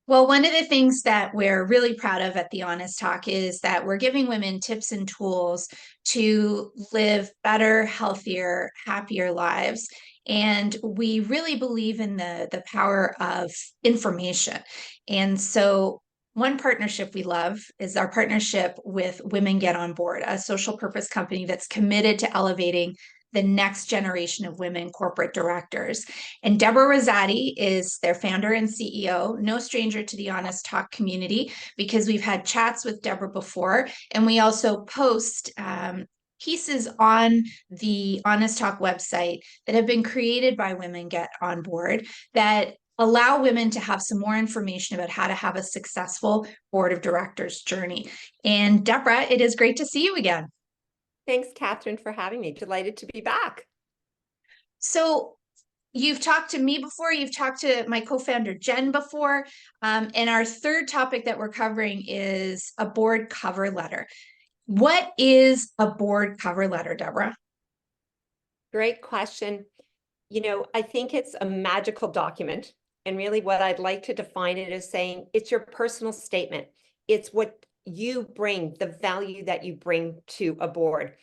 Well, one of the things that we're really proud of at the Honest Talk is that we're giving women tips and tools to live better, healthier, happier lives. And we really believe in the power of information. And so one partnership we love is our partnership with Women Get On Board, a social purpose company that's committed to elevating the next generation of women corporate directors. And Deborah Rosati is their founder and CEO, no stranger to the Honest Talk community because we've had chats with Deborah before. And we also post pieces on the Honest Talk website that have been created by Women Get On Board that allow women to have some more information about how to have a successful board of directors journey. And Deborah, it is great to see you again. Thanks, Catherine, for having me. Delighted to be back. So you've talked to me before, you've talked to my co-founder Jen before, and our third topic that we're covering is a board cover letter. What is a board cover letter, Deborah? Great question. I think it's a magical document. And really what I'd like to define it as saying it's your personal statement. It's what you bring, the value that you bring to a board.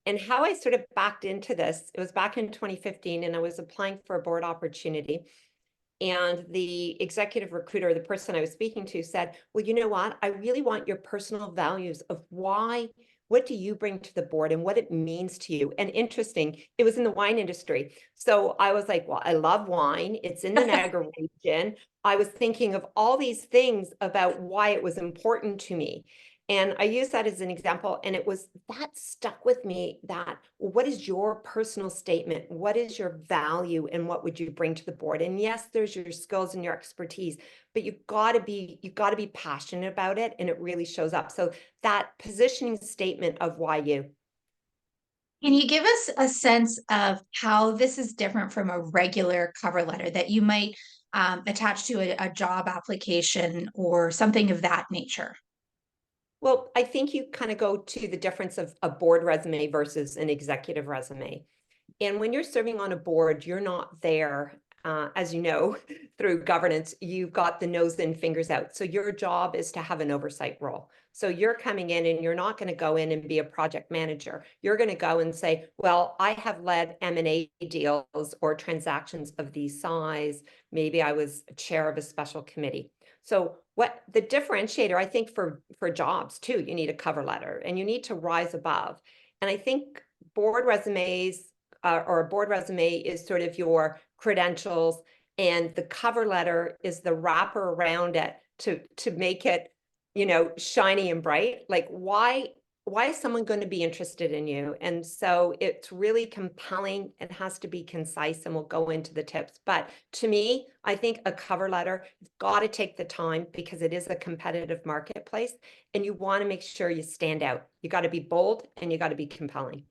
And how I sort of backed into this, it was back in 2015, and I was applying for a board opportunity. And the executive recruiter, the person I was speaking to, said, well, you know what? I really want your personal values of what do you bring to the board and what it means to you? And interesting, it was in the wine industry. So I was like, well, I love wine. It's in the Niagara region. I was thinking of all these things about why it was important to me. And I use that as an example. And that stuck with me that, well, what is your personal statement? What is your value and what would you bring to the board? And yes, there's your skills and your expertise, but you've got to be passionate about it. And it really shows up. So that positioning statement of why you. Can you give us a sense of how this is different from a regular cover letter that you might attach to a job application or something of that nature? Well, I think you kind of go to the difference of a board resume versus an executive resume. And when you're serving on a board, you're not there, as you know, through governance, you've got the nose in, fingers out. So your job is to have an oversight role. So you're coming in and you're not going to go in and be a project manager. You're going to go and say, well, I have led M&A deals or transactions of these size. Maybe I was chair of a special committee. So what the differentiator, I think for jobs too, you need a cover letter and you need to rise above. And I think board resumes or a board resume is sort of your credentials, and the cover letter is the wrapper around it to make it, shiny and bright. Like why is someone going to be interested in you? And so it's really compelling. It has to be concise, and we'll go into the tips. But to me, I think a cover letter, you've got to take the time because it is a competitive marketplace, and you want to make sure you stand out. You got to be bold and you got to be compelling.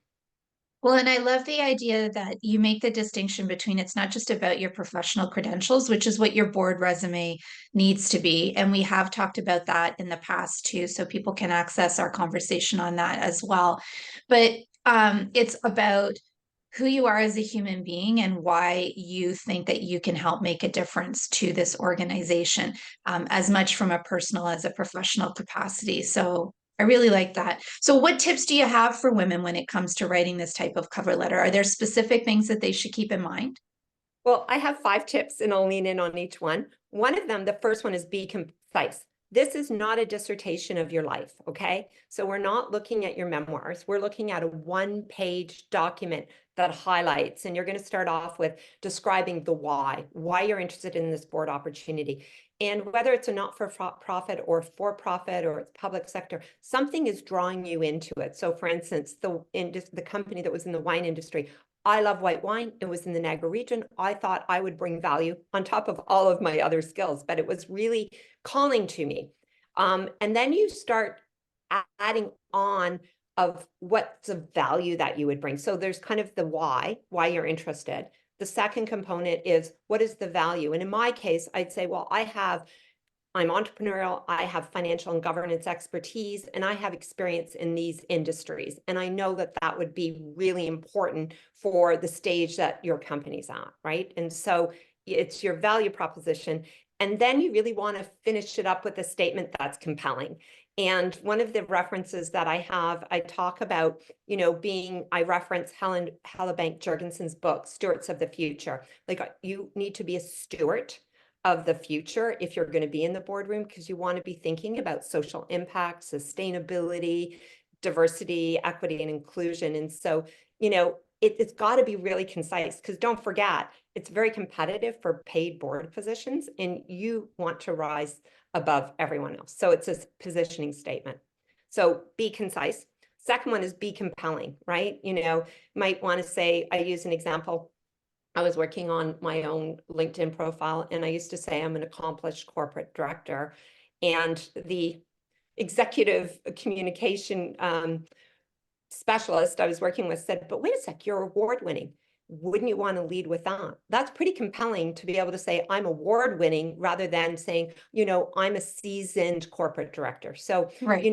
Well, and I love the idea that you make the distinction between it's not just about your professional credentials, which is what your board resume needs to be. And we have talked about that in the past too, so people can access our conversation on that as well. But it's about who you are as a human being and why you think that you can help make a difference to this organization, as much from a personal as a professional capacity. So I really like that. So what tips do you have for women when it comes to writing this type of cover letter? Are there specific things that they should keep in mind? Well, I have 5 tips and I'll lean in on each one. One of them, the first one is be concise. This is not a dissertation of your life, okay? So we're not looking at your memoirs. We're looking at a one-page document that highlights, and you're going to start off with describing the why you're interested in this board opportunity. And whether it's a not-for-profit or for-profit or it's public sector, something is drawing you into it. So for instance, the company that was in the wine industry, I love white wine. It was in the Niagara region. I thought I would bring value on top of all of my other skills, but it was really calling to me. And then you start adding on of what's the value that you would bring. So there's kind of the why you're interested. The second component is what is the value? And in my case, I'd say, well, I'm entrepreneurial, I have financial and governance expertise, and I have experience in these industries. And I know that that would be really important for the stage that your company's at, right? And so it's your value proposition. And then you really want to finish it up with a statement that's compelling. And one of the references that I have, I talk about, I reference Hella Bank Jurgensen's book, Stewards of the Future. Like you need to be a steward of the future if you're going to be in the boardroom, because you want to be thinking about social impact, sustainability, diversity, equity, and inclusion. And so, it's got to be really concise, because don't forget, it's very competitive for paid board positions, and you want to rise above everyone else. So it's a positioning statement. So be concise. Second one is be compelling, right? Might want to say, I use an example. I was working on my own LinkedIn profile, and I used to say I'm an accomplished corporate director. And the executive communication specialist I was working with said, but wait a sec, you're award winning. Wouldn't you want to lead with that? That's pretty compelling to be able to say I'm award winning rather than saying, I'm a seasoned corporate director. So, Right.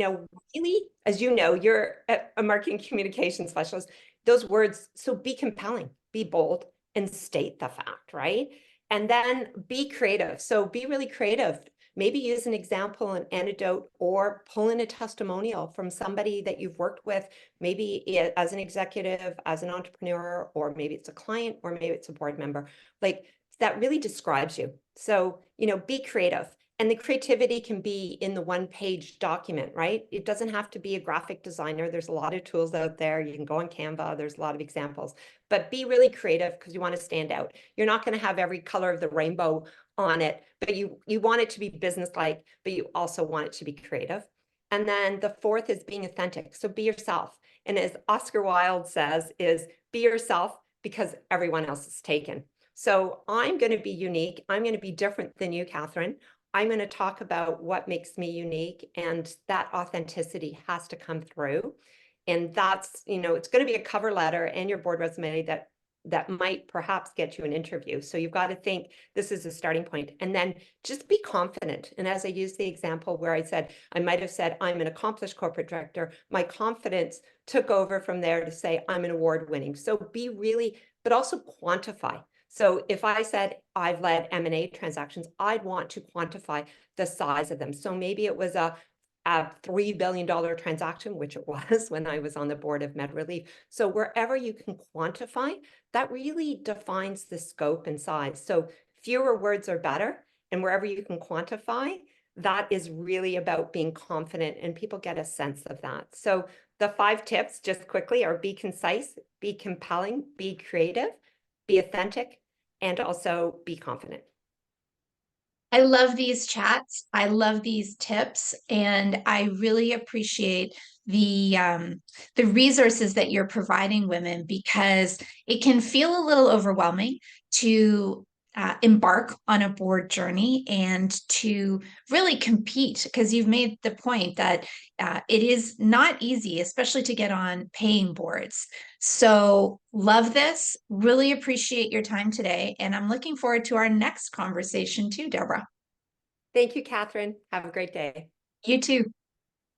really, as you know, you're a marketing communication specialist, those words, so be compelling, be bold, and state the fact, right? And then be creative. So be really creative. Maybe use an example, an anecdote, or pull in a testimonial from somebody that you've worked with, maybe as an executive, as an entrepreneur, or maybe it's a client, or maybe it's a board member. Like that really describes you. So, be creative. And the creativity can be in the one-page document, right? It doesn't have to be a graphic designer. There's a lot of tools out there. You can go on Canva. There's a lot of examples. But be really creative, because you want to stand out. You're not going to have every color of the rainbow on it, but you want it to be business-like, but you also want it to be creative. And then the fourth is being authentic. So be yourself. And as Oscar Wilde says, is be yourself because everyone else is taken. So I'm going to be unique. I'm going to be different than you, Catherine. I'm going to talk about what makes me unique, and that authenticity has to come through. And that's, it's going to be a cover letter and your board resume that might perhaps get you an interview. So you've got to think this is a starting point, and then just be confident. And as I used the example where I might have said, I'm an accomplished corporate director, my confidence took over from there to say, I'm an award winning. So be really, but also quantify. So if I said I've led M&A transactions, I'd want to quantify the size of them. So maybe it was a $3 billion transaction, which it was when I was on the board of MedRelief. So wherever you can quantify, that really defines the scope and size. So fewer words are better. And wherever you can quantify, that is really about being confident, and people get a sense of that. So the 5 tips, just quickly, are be concise, be compelling, be creative, be authentic, and also be confident. I love these chats. I love these tips, and I really appreciate the resources that you're providing women, because it can feel a little overwhelming to embark on a board journey and to really compete, because you've made the point that it is not easy, especially to get on paying boards. So love this. Really appreciate your time today, and I'm looking forward to our next conversation too, Deborah. Thank you, Catherine. Have a great day. You too.